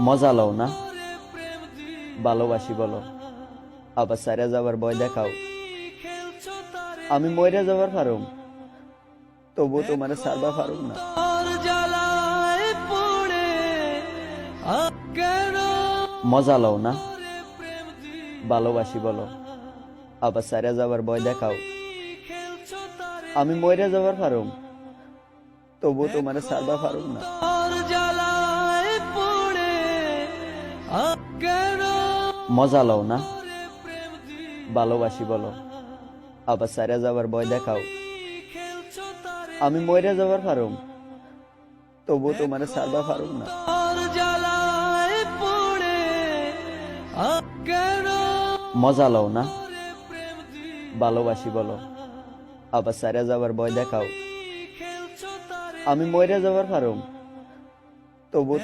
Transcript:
মজা লও না, ভালোবাসি বলো, আবার সাইরা যাবার ভয় দেখাও। আমি মইরা যাবার পারুম, তবু তোমারে সারবা পারুম না। মজা লও না, ভালোবাসি বলো, আবার সাইরা যাবার ভয় দেখাও। আমি মইরা যাবার পারুম, তবু তোমারে সারবা পারুম না। মজা লও না, ভালোবাসি বলো, আবার সাইরা যাবার ভয় দেখাও। আমি মইরা যাবার পারুম, তবু তোমারে সারবা পারুম না। মজা লও না, ভালোবাসি বলো, আবার সাইরা যাবার ভয় দেখাও। আমি মইরা যাবার পারুম, তবু